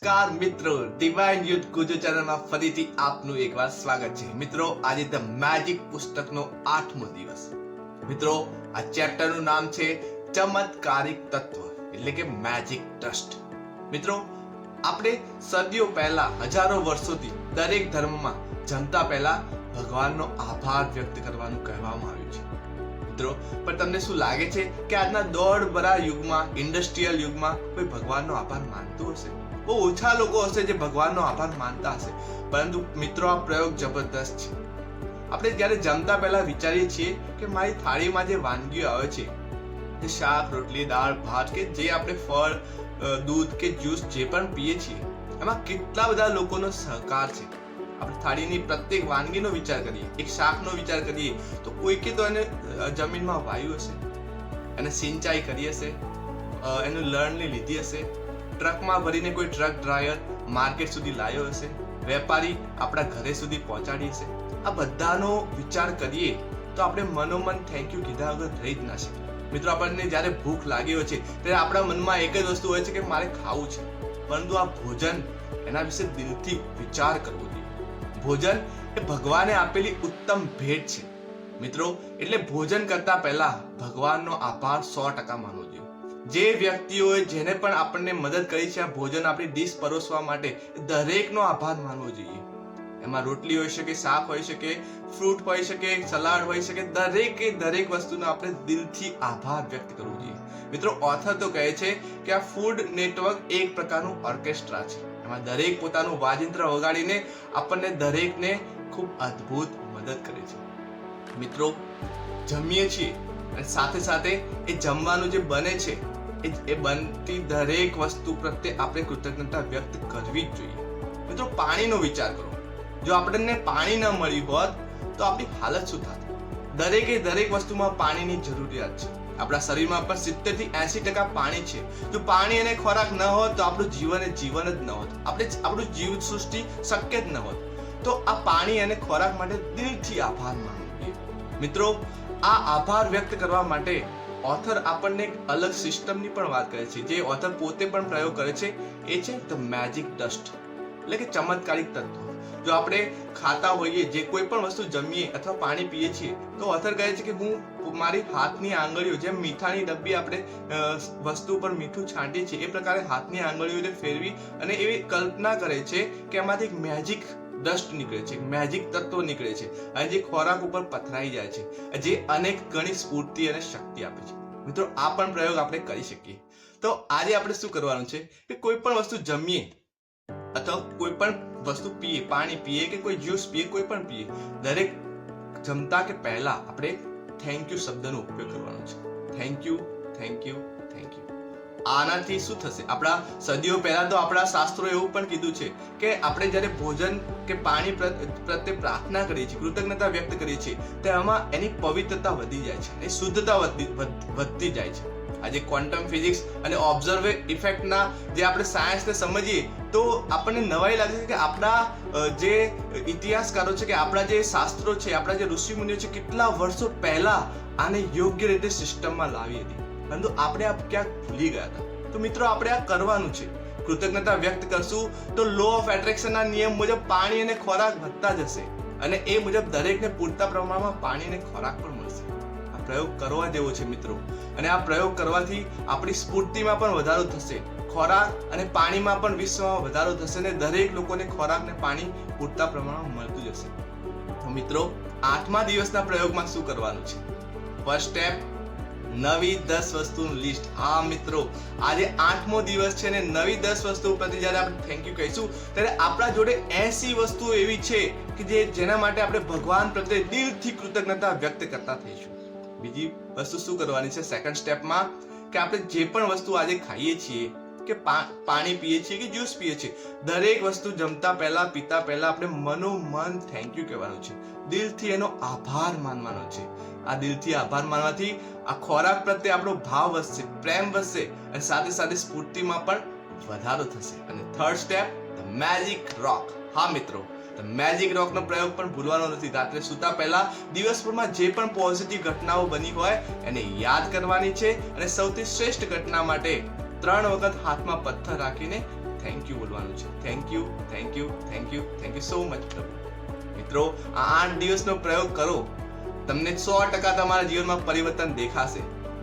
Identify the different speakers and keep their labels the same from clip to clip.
Speaker 1: નમસ્કાર મિત્રો, divine youth Gujju ચેનલમાં ફરીથી આપનું એકવાર સ્વાગત છે. મિત્રો, આજે ધ મેજિક પુસ્તકનો 8મો દિવસ. મિત્રો, આ ચેપ્ટરનું નામ છે ચમત્કારિક તત્વ એટલે કે મેજિક ડસ્ટ. મિત્રો, આપણે સદીઓ પહેલા, હજારો વર્ષોથી દરેક ધર્મમાં જમતા પહેલા ભગવાનનો આભાર વ્યક્ત કરવાનું કહેવામાં આવ્યું છે. મિત્રો, પણ તમને શું લાગે છે કે આજના દોડભરા યુગમાં, ઇન્ડસ્ટ્રીયલ યુગમાં કોઈ ભગવાનનો આભાર માનતું હશે? બહુ ઓછા લોકો હશે જે ભગવાનનો આભાર માનતા હશે. પરંતુ મિત્રો, આ પ્રયોગ જબરદસ્ત છે. આપણે જ્યારે જમતા પહેલા વિચારીએ છીએ કે મારી થાળીમાં જે વાનગીઓ આવે છે, જે શાક, રોટલી, દાળ, ભાત કે જે આપણે ફળ, દૂધ કે જ્યુસ જે પણ પીએ છીએ, એમાં કેટલા બધા લોકોનો સહકાર છે. આપણે થાળીની પ્રત્યેક વાનગીનો વિચાર કરીએ, એક શાકનો વિચાર કરીએ તો કોઈકે તો એને જમીનમાં વાવ્યું હશે, એને સિંચાઈ કરી હશે, એનું લણણી લીધી હશે, ટ્રકમાં ભરીને કોઈ ટ્રક ડ્રાઈવર માર્કેટ સુધી લાવ્યો હશે, વેપારી આપણા ઘરે સુધી પહોંચાડી હશે. આ બધાનો વિચાર કરીએ તો આપણે મનોમન થેન્ક યુ કીધા વગર રહી જ ના શકીએ. મિત્રો, આપણને જ્યારે ભૂખ લાગી હોય છે ત્યારે આપણા મનમાં એક જ વસ્તુ હોય છે કે મારે ખાવું છે. પરંતુ આ ભોજન, એના વિશે દિલથી વિચાર કરવો જોઈએ. ભોજન એ ભગવાને આપેલી ઉત્તમ ભેટ છે. મિત્રો, એટલે ભોજન કરતા પહેલા ભગવાનનો આભાર 100% માનવો જોઈએ. જે વ્યક્તિઓએ જેને પણ આપણને મદદ કરી છે આ ભોજન, આપણી ડીશ પરોસવા માટે, દરેકનો આભાર માનવો જોઈએ. એમાં રોટલી હોઈ શકે, શાક હોઈ શકે, ફ્રૂટ હોઈ શકે, સલાડ હોઈ શકે, દરેક વસ્તુનો આપણે દિલથી આભાર વ્યક્ત કરવો જોઈએ. મિત્રો, ઓથર તો કહે છે કે આ ફૂડ નેટવર્ક એક પ્રકારનું ઓર્કેસ્ટ્રા છે. એમાં દરેક પોતાનું વાજિંત્ર વગાડીને આપણને દરેકને ખૂબ અદ્ભુત મદદ કરે છે. મિત્રો, જમીએ છીએ અને સાથે સાથે એ જમવાનું જે બને છે એ બનતી દરેક વસ્તુ પ્રત્યે આપણે કૃતજ્ઞતા વ્યક્ત કરવી જ જોઈએ. મિત્રો, પાણીનો વિચાર કરો. જો આપણને પાણી ન મળ્યું હોત તો આપણી હાલત શું થાત? દરેક વસ્તુમાં પાણીની જરૂરિયાત છે. આપણા શરીરમાં પણ 70 થી 80% પાણી છે. જો પાણી અને ખોરાક ન હોત તો આપણું જીવન જ ન હોત. આપણું જીવ સૃષ્ટિ શક્ય જ ન હોત. તો આ પાણી અને ખોરાક માટે દિલથી આભાર માનવો જોઈએ. મિત્રો, આ આભાર વ્યક્ત કરવા માટે ઓથર આપણને એક અલગ સિસ્ટમની પણ વાત કરે છે, જે ઓથર પોતે પણ પ્રયોગ કરે છે. એ છે ધ મેજિક ડસ્ટ એટલે કે ચમત્કારિક તત્વ. જો આપણે ખાતા હોઈએ, જે કોઈ પણ વસ્તુ જમીએ અથવા પાણી પીએ છીએ, તો ઓથર કહે છે કે હું મારી હાથની આંગળીઓ, જેમ મીઠાની ડબ્બી આપણે વસ્તુ પર મીઠું છાંટીએ છીએ, એ પ્રકારે હાથની આંગળીઓને ફેરવી અને એવી કલ્પના કરે છે કે એમાંથી એક મેજિક ડસ્ટ નીકળે છે, મેજિક તત્વ નીકળે છે અને જે ખોરાક ઉપર પથરાઈ જાય છે, જે અનેક ગણી સ્ફૂર્તિ અને શક્તિ આપે છે. મિત્રો, આ પણ પ્રયોગ આપણે કરી શકીએ. તો આજે આપણે શું કરવાનું છે કે કોઈ પણ વસ્તુ જમીએ અથવા કોઈ પણ વસ્તુ પીએ, પાણી પીએ કે કોઈ જ્યુસ પીએ, કોઈ પણ પીએ, દરેક જમતા કે પહેલા આપણે થેન્ક યુ શબ્દનો ઉપયોગ કરવાનો છે. Thank you, thank you, thank you. આનાથી શું થશે? આપણા સદીઓ પહેલા તો આપણા શાસ્ત્રોએ એવું પણ કીધું છે કે આપણે જ્યારે ભોજન કે પાણી પ્રત્યે પ્રાર્થના કરીએ છીએ, કૃતજ્ઞતા વ્યક્ત કરીએ છીએ, તેમાં એની પવિત્રતા વધી જાય છે, એની શુદ્ધતા વધતી જાય છે. આજે ક્વોન્ટમ ફિઝિક્સ અને ઓબ્ઝર્વ ઇફેક્ટના જે આપણે સાયન્સને સમજીએ તો આપણને નવાઈ લાગે છે કે આપણા જે ઇતિહાસકારો છે, કે આપણા જે શાસ્ત્રો છે, આપણા જે ઋષિમુનિઓ છે, કેટલા વર્ષો પહેલા આને યોગ્ય રીતે સિસ્ટમમાં લાવી હતી, પરંતુ આપણે આ ક્યાંક ભૂલી ગયા હતા. તો મિત્રો, આપણે આ કરવાનું છે. કૃતજ્ઞતા વ્યક્ત કરશું તો લો ઓફ એટ્રેક્શનના નિયમ મુજબ પાણી અને ખોરાક વધતા જશે અને એ મુજબ દરેકને પૂરતા પ્રમાણમાં પાણી અને ખોરાક પણ મળશે. આ પ્રયોગ કરવા જેવો છે મિત્રો, અને આ પ્રયોગ કરવાથી આપણી સ્ફૂર્તિમાં પણ વધારો થશે, ખોરાક અને પાણીમાં પણ વિશ્વમાં વધારો થશે અને દરેક લોકોને ખોરાક અને પાણી પૂરતા પ્રમાણમાં મળતું જશે. તો મિત્રો, 8મા દિવસના પ્રયોગમાં શું કરવાનું છે? ફર્સ્ટ સ્ટેપ, નવી 10 વસ્તુનું લિસ્ટ. હા મિત્રો, આજે 8મો દિવસ છે અને નવી 10 વસ્તુ પરથી જ્યારે આપણે થેન્ક યુ કહીશું ત્યારે આપણા જોડે 80 વસ્તુઓ એવી છે કે જેના માટે આપણે ભગવાન પ્રત્યે દિલથી કૃતજ્ઞતા વ્યક્ત કરતા થઈશું. બીજી વસ્તુ શું કરવાની છે સેકન્ડ સ્ટેપમાં, કે આપણે જે પણ વસ્તુ આજે ખાઈએ છીએ કે પાણી પીએ છીએ કે જ્યુસ પીએ છીએ, દરેક વસ્તુ જમતા પહેલા, પીતા પહેલા આપણે મનોમન થેન્ક યુ કહેવાનું છે, દિલથી એનો આભાર માનવાનો છે. આ દિલથી આભાર માનવાથી આ ખોરાક પ્રત્યે આપણો ભાવ વધશે, પ્રેમ વધશે અને સાથે સાથે સ્ફૂર્તિમાં પણ વધારો થશે. અને થર્ડ સ્ટેપ, ધ મેજિક રોક. હા મિત્રો, મેજિક રોકનો પ્રયોગ પણ ભૂલવાનો નથી. રાત્રે સૂતા પહેલા દિવસભરમાં જે પણ પોઝિટિવ ઘટનાઓ બની હોય એને યાદ કરવાની છે અને સૌથી શ્રેષ્ઠ ઘટના માટે 3 વખત હાથમાં પથ્થર રાખીને થેન્ક યુ બોલવાનું છે. Thank you, thank you, thank you, thank you so much પ્રભુ. મિત્રો, આ 8 દિવસનો પ્રયોગ કરો, તમને 100% તમારા જીવનમાં પરિવર્તન દેખાશે.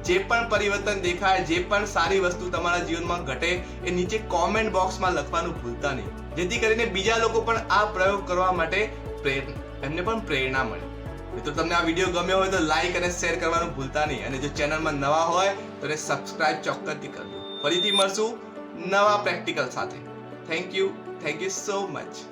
Speaker 1: જે પણ પરિવર્તન દેખાય, જે પણ સારી વસ્તુ તમારા જીવનમાં ઘટે, એ નીચે કોમેન્ટ બોક્સમાં લખવાનું ભૂલતા નહીં, જેથી કરીને બીજા લોકો પણ આ પ્રયોગ કરવા માટે એમને પણ પ્રેરણા મળે. મિત્રો, તમને આ વિડીયો ગમ્યો હોય તો લાઈક અને શેર કરવાનું ભૂલતા નહીં, અને જો ચેનલમાં નવા હોય તો એને સબસ્ક્રાઇબ ચોક્કસથી કરજો. ફરીથી મળશું નવા પ્રેક્ટિકલ સાથે. Thank you so much.